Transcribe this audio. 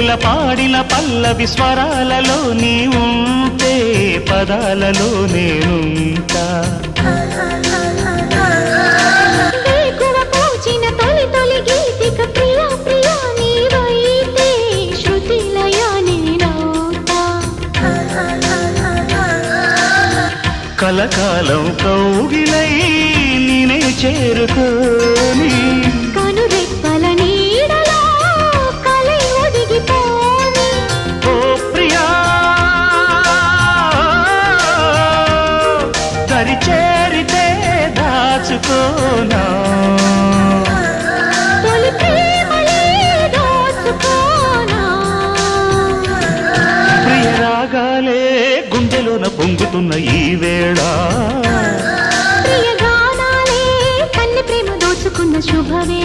కోకిల పాడిన పల్లవి స్వరాలలో నీ ఉంటే పదాలలో నేనుంటా వేకువ పూచిన తొలి తొలి గీతిక ప్రియా ప్రియా నీవైతే శృతిలయ నేనవుతా కలకాలం కౌగిలై నేనే చేరుకోని కనురెప్పల నీడలో కలై ఒదిగిపోని ఓ ప్రియా దరి చేరితే దాచుకోనా తొలి ప్రేమలే దోచుకోనా ప్రియ రాగాలే గుండెలోన పొంగుతున్న ఈ వేళ ప్రియ గానాలే కన్నె ప్రేమ దోచుకున్న శుభవే